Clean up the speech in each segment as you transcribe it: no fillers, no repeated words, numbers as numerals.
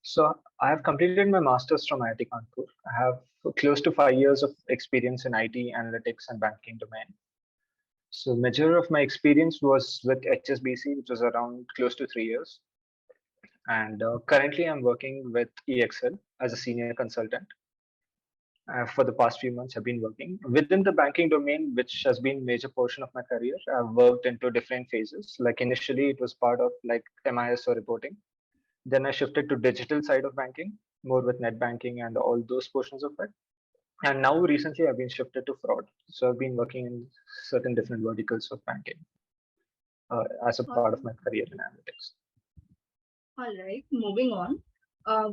So I have completed my master's from IIT Kanpur. I have close to 5 years of experience in IT, analytics, and banking domain. So major of my experience was with HSBC, which was around close to 3 years. And currently I'm working with EXL as a senior consultant. For the past few months, I've been working within the banking domain, which has been major portion of my career. I've worked into different phases. Like initially, it was part of like MIS or reporting. Then I shifted to digital side of banking, more with net banking and all those portions of it. And now recently, I've been shifted to fraud. So I've been working in certain different verticals of banking as a part of my career in analytics. All right, moving on.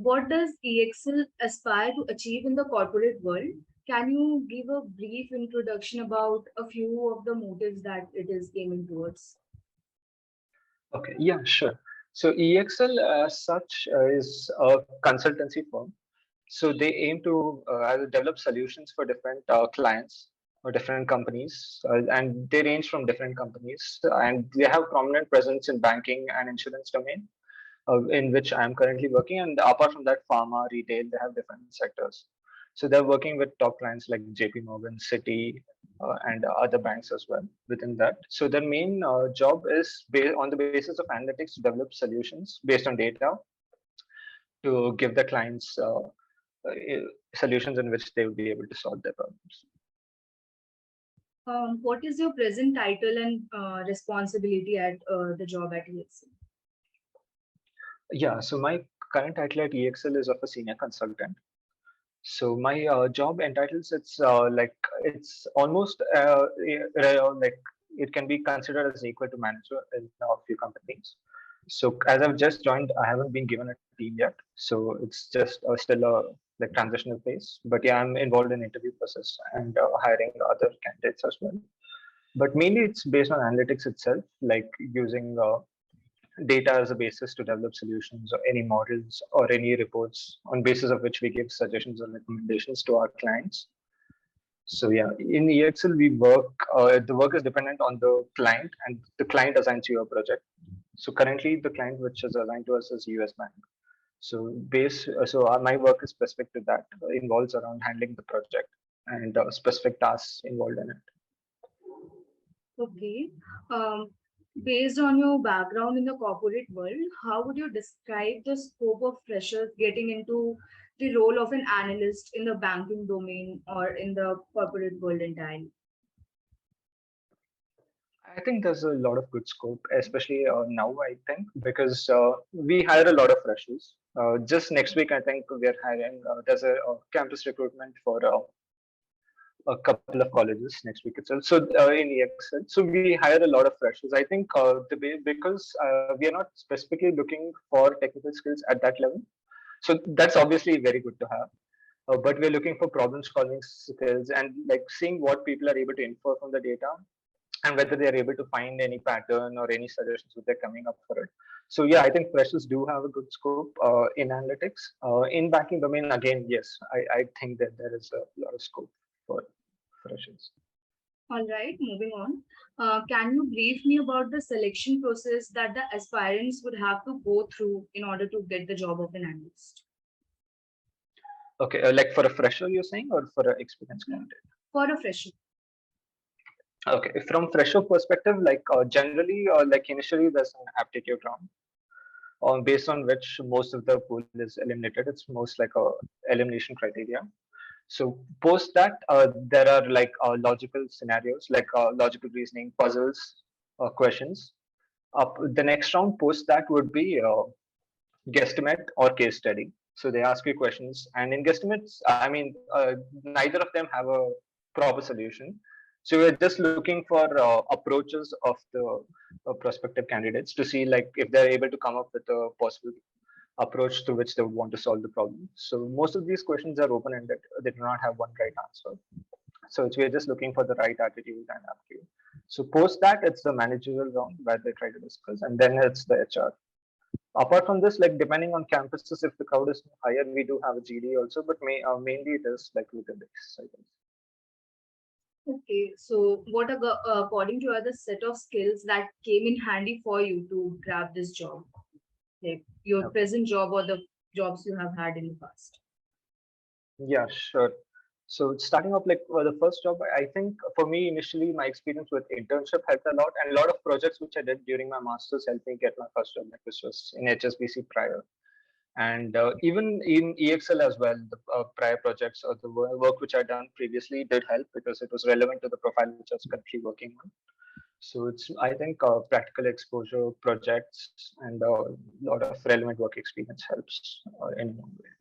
What does EXL aspire to achieve in the corporate world? Can you give a brief introduction about a few of the motives that it is aiming towards? Okay, yeah, sure. So EXL as such is a consultancy firm. So they aim to develop solutions for different clients or different companies, and they range from different companies. And they have prominent presence in banking and insurance domain, in which I am currently working. And apart from that, pharma, retail, they have different sectors. So they're working with top clients like JP Morgan, Citi, and other banks as well within that. So their main job is on the basis of analytics to develop solutions based on data to give the clients solutions in which they will be able to solve their problems. What is your present title and responsibility at the job at EXL? Yeah, so my current title at EXL is of a senior consultant. So my job entitles it's almost like it can be considered as equal to manager in a few companies. So as I've just joined, I haven't been given a team yet. So it's just still a like transitional phase. But yeah, I'm involved in interview process and hiring other candidates as well. But mainly it's based on analytics itself, like using data as a basis to develop solutions or any models or any reports on basis of which we give suggestions or recommendations to our clients. So yeah, in EXL we work. The work is dependent on the client, and the client assigns you a project. So currently, the client which is assigned to us is US Bank. My work is specific to that. Involves around handling the project and specific tasks involved in it. Okay. Um, Based on your background in the corporate world, how would you describe the scope of freshers getting into the role of an analyst in the banking domain or in the corporate world entirely? I think there's a lot of good scope, especially now, I think, because we hire a lot of freshers. Just next week, I think we are hiring, there's a campus recruitment for a couple of colleges next week itself. So in EXL, so we hire a lot of freshers. I think because we are not specifically looking for technical skills at that level. So that's obviously very good to have. But we're looking for problem solving skills and like seeing what people are able to infer from the data and whether they are able to find any pattern or any suggestions that they're coming up for it. So yeah, I think freshers do have a good scope in analytics. In banking domain, again, yes, I think that there is a lot of scope for freshers. All right, moving on. Can you brief me about the selection process that the aspirants would have to go through in order to get the job of an analyst? Okay, like for a fresher, you're saying, or for an experienced candidate? For a fresher. Okay, from fresher perspective, like generally, like initially, there's an aptitude round, based on which most of the pool is eliminated. It's most like a elimination criteria. So post that, there are like logical scenarios, like logical reasoning, puzzles, questions. The next round post that would be guesstimate or case study. So they ask you questions, and in guesstimates, I mean, neither of them have a proper solution. So we're just looking for approaches of the prospective candidates to see like if they're able to come up with a possible approach to which they would want to solve the problem. So most of these questions are open-ended; they do not have one right answer. So we're just looking for the right attitude and aptitude. So post that, it's the managerial round where they try to discuss, and then it's the HR. Apart from this, like depending on campuses, if the crowd is higher, we do have a GD also, but mainly it is like within the cycles. Okay, so what according to you are the set of skills that came in handy for you to grab this job, like your Okay. present job or the jobs you have had in the past? Yeah, sure. So starting off, like the first job, I think for me initially my experience with internship helped a lot, and a lot of projects which I did during my masters helped me get my first job. Like this was in HSBC prior, and even in EXL as well. The prior projects or the work which I done previously did help because it was relevant to the profile which I was currently working on. So it's I think practical exposure, projects, and a lot of relevant work experience helps in one way.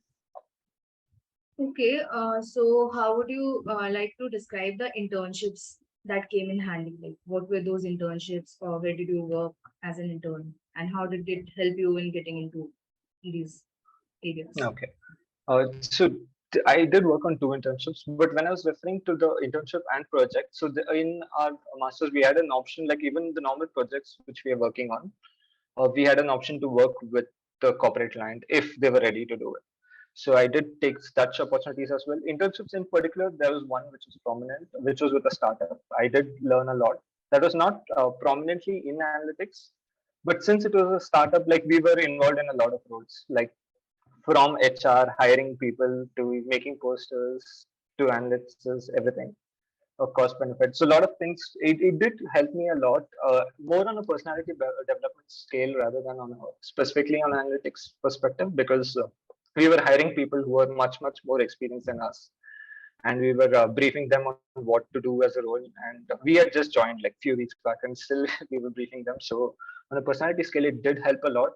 Okay, so how would you like to describe the internships that came in handy? Like, what were those internships, or where did you work as an intern, and how did it help you in getting into these areas? Okay. I did work on two internships, but when I was referring to the internship and project, so in our masters we had an option, like even the normal projects which we are working on, we had an option to work with the corporate client if they were ready to do it. So I did take such opportunities as well. Internships in particular, there was one which was prominent, which was with a startup. I did learn a lot. That was not prominently in analytics, but since it was a startup, like we were involved in a lot of roles, like from HR, hiring people to making posters to analysts, everything, of cost benefits. So a lot of things. It did help me a lot, more on a personality development scale rather than on a, specifically on analytics perspective, because we were hiring people who were much more experienced than us, and we were briefing them on what to do as a role. And we had just joined like few weeks back, and still we were briefing them. So on a personality scale, it did help a lot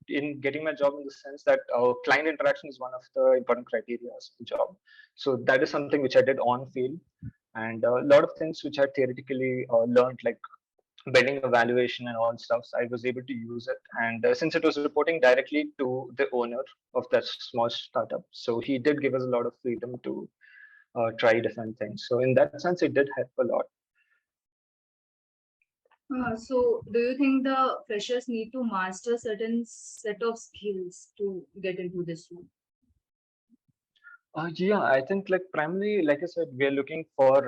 in getting my job, in the sense that client interaction is one of the important criteria of the job. So that is something which I did on field, and a lot of things which I theoretically learned, like building evaluation and all stuff. So I was able to use it, and since it was reporting directly to the owner of that small startup, so he did give us a lot of freedom to try different things. So in that sense, it did help a lot. So, do you think the freshers need to master certain set of skills to get into this role? Yeah, I think like primarily, like I said, we are looking for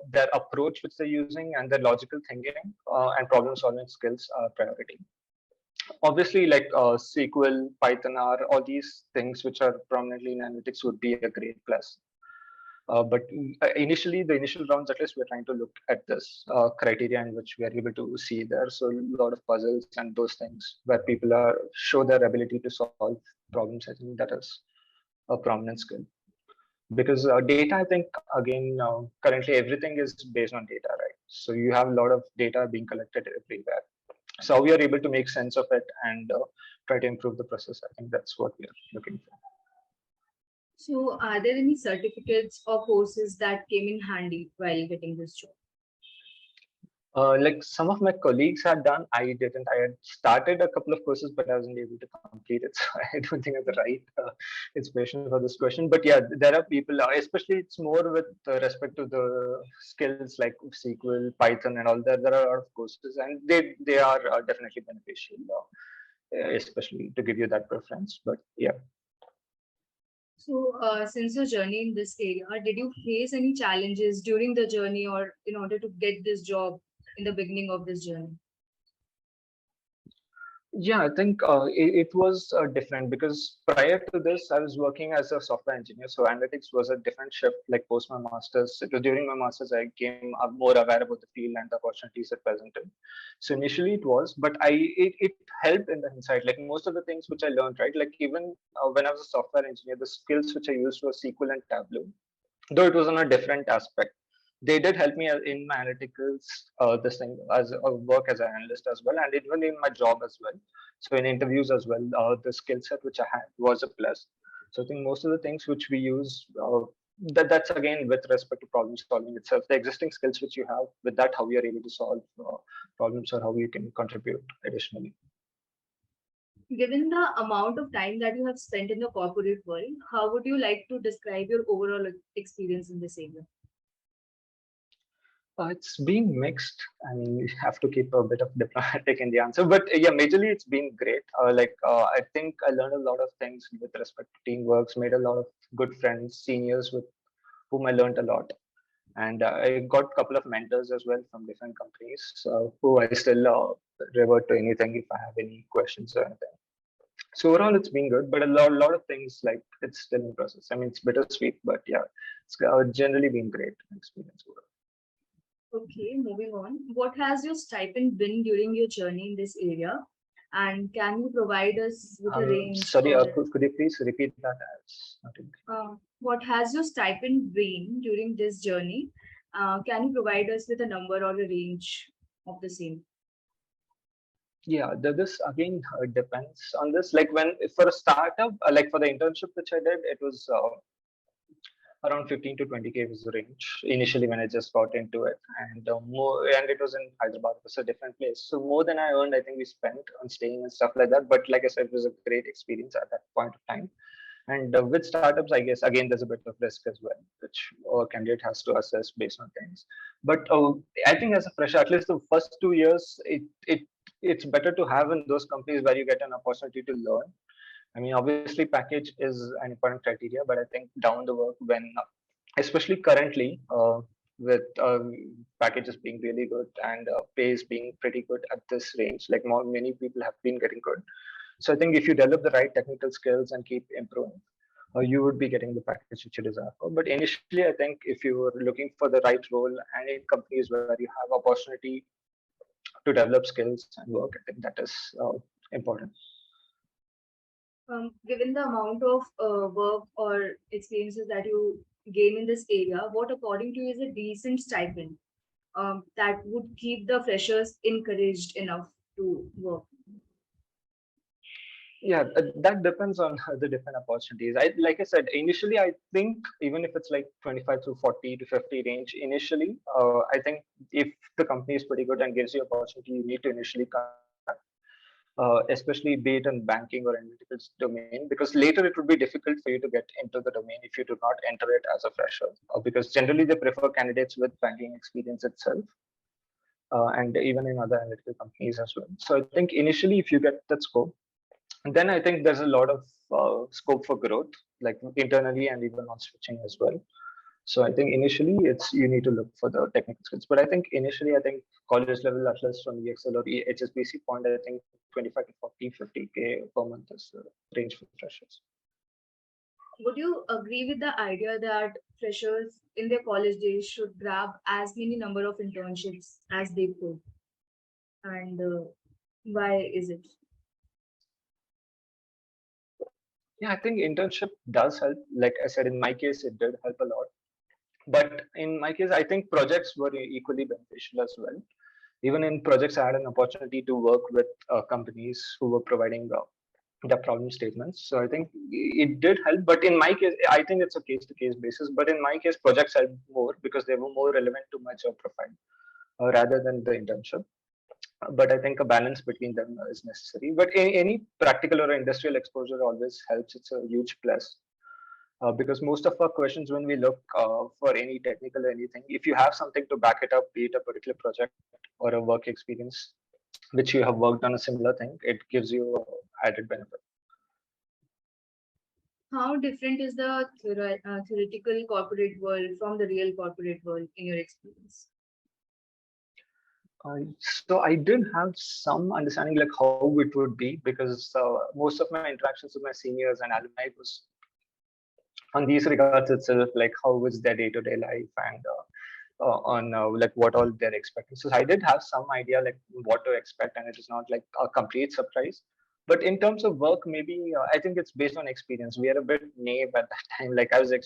their approach which they're using and their logical thinking and problem solving skills are priority. Obviously, like SQL, Python are all these things which are prominently in analytics would be a great plus. But initially, the initial rounds, at least we're trying to look at this criteria in which we are able to see there. So a lot of puzzles and those things where people are show their ability to solve problems. I think that is a prominent skill, because data, I think again, currently everything is based on data, right? So you have a lot of data being collected everywhere. So how we are able to make sense of it and try to improve the process, I think that's what we are looking for. So, are there any certificates or courses that came in handy while getting this job? Like some of my colleagues had done, I didn't. I had started a couple of courses, but I wasn't able to complete it. So I don't think I'm the right inspiration for this question. But yeah, there are people, especially it's more with respect to the skills like SQL, Python, and all that. There are a lot of courses, and they are definitely beneficial, especially to give you that preference. But yeah. So, since your journey in this area, did you face any challenges during the journey or in order to get this job in the beginning of this journey? Yeah, I think it was different because prior to this, I was working as a software engineer. So analytics was a different shift. Like post my masters, it was during my masters, I came more aware about the field and the opportunities it presented. So initially it was, but it helped in the hindsight. Like most of the things which I learned, right? Like even when I was a software engineer, the skills which I used were SQL and Tableau, though it was on a different aspect. They did help me in my analyticals, this thing as work as an analyst as well, and even in my job as well. So in interviews as well, the skill set which I had was a plus. So I think most of the things which we use, that's again with respect to problem solving itself, the existing skills which you have, with that how you are able to solve problems or how you can contribute additionally. Given the amount of time that you have spent in the corporate world, how would you like to describe your overall experience in this area? It's been mixed. I mean, you have to keep a bit of diplomatic in the answer, but yeah, majorly it's been great. I think I learned a lot of things with respect to teamwork, made a lot of good friends, seniors with whom I learned a lot, and I got a couple of mentors as well from different companies who I still revert to anything if I have any questions or anything. So overall, it's been good, but a lot of things like it's still in process. I mean, it's bittersweet, but yeah, it's generally been great experience overall. Okay, moving on. What has your stipend been during your journey in this area? And can you provide us with a range Sorry, or could you please repeat that? what has your stipend been during this journey? Can you provide us with a number or a range of the same? Yeah, this again depends on this. Like when for a startup, like for the internship which I did, it was around 15 to 20K was the range initially when I just got into it, and more, and it was in Hyderabad, it was a different place. So more than I earned, I think we spent on staying and stuff like that. But like I said, it was a great experience at that point of time. And with startups, I guess again there's a bit of risk as well, which a candidate has to assess based on things. But I think as a fresher, at least the first 2 years, it's better to have in those companies where you get an opportunity to learn. I mean, obviously, package is an important criteria, but I think down the work, when especially currently, with packages being really good and pays being pretty good at this range, like many people have been getting good. So I think if you develop the right technical skills and keep improving, you would be getting the package which you deserve for. But initially, I think if you were looking for the right role and in companies where you have opportunity to develop skills and work, I think that is important. Given the amount of work or experiences that you gain in this area, what according to you is a decent stipend that would keep the freshers encouraged enough to work? Yeah, that depends on the different opportunities. Like I said, initially, I think even if it's like 25 to 40 to 50 range, initially, I think if the company is pretty good and gives you opportunity, you need to initially consider that. Especially be it in banking or analytics domain, because later it would be difficult for you to get into the domain if you do not enter it as a fresher, because generally they prefer candidates with banking experience itself, and even in other analytical companies as well. So I think initially, if you get that scope, then I think there's a lot of scope for growth, like internally and even on switching as well. So I think initially it's you need to look for the technical skills. But I think initially, I think college level, at least from EXL or HSBC point, I think 25 to 40, 50K per month is the range for freshers. Would you agree with the idea that freshers in their college days should grab as many number of internships as they could? And why is it? Yeah, I think internship does help. Like I said, in my case, it did help a lot. But in my case, I think projects were equally beneficial as well. Even in projects, I had an opportunity to work with companies who were providing the problem statements. So I think it did help. But in my case, I think it's a case to case basis. But in my case, projects helped more because they were more relevant to my job profile rather than the internship. But I think a balance between them is necessary. But any practical or industrial exposure always helps. It's a huge plus. Because most of our questions, when we look for any technical or anything, if you have something to back it up, be it a particular project or a work experience, which you have worked on a similar thing, it gives you added benefit. How different is the theoretical corporate world from the real corporate world in your experience? So I did have some understanding like how it would be because most of my interactions with my seniors and alumni was on these regards itself, like how was their day-to-day life and on like what all they're expecting. So I did have some idea like what to expect, and it is not like a complete surprise. But in terms of work, maybe I think it's based on experience. We are a bit naive at that time. Like I was like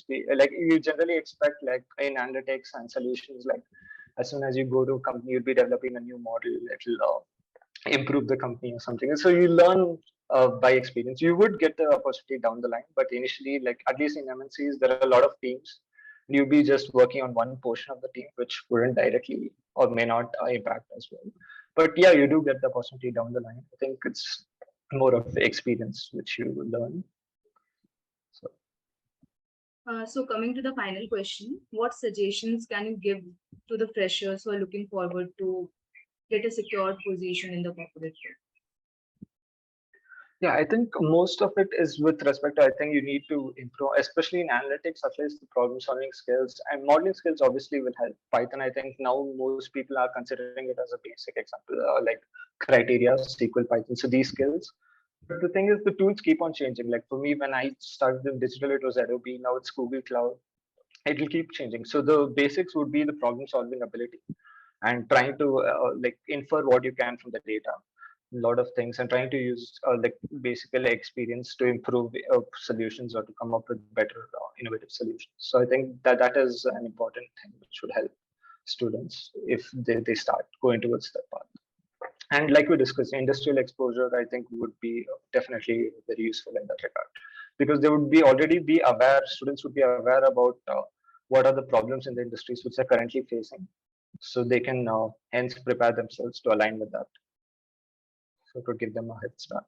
you generally expect like in analytics and solutions, like as soon as you go to a company, you'll be developing a new model. It'll improve the company or something. And so you learn by experience. You would get the opportunity down the line, but initially, like at least in MNCs, there are a lot of teams. You'll be just working on one portion of the team, which wouldn't directly or may not impact as well. But yeah, you do get the opportunity down the line. I think it's more of experience which you learn. So So coming to the final question, what suggestions can you give to the freshers who are looking forward to get a secured position in the corporate world? yeah, I think most of it is with respect to, I think you need to improve, especially in analytics, at least the problem solving skills and modeling skills obviously will help. Python, I think now most people are considering it as a basic example, like criteria, SQL, Python. So these skills, But the thing is, the tools keep on changing. Like for me, when I started in digital, it was Adobe. Now it's Google Cloud. It will keep changing. So the basics would be the problem solving ability and trying to like infer what you can from the data, a lot of things, and trying to use like basically experience to improve solutions or to come up with better innovative solutions. So I think that that is an important thing which should help students if they start going towards that path. And like we discussed, industrial exposure I think would be definitely very useful in that regard, because they would be already be aware, students would be aware about what are the problems in the industries which they're currently facing, so they can hence prepare themselves to align with that, so to give them a head start.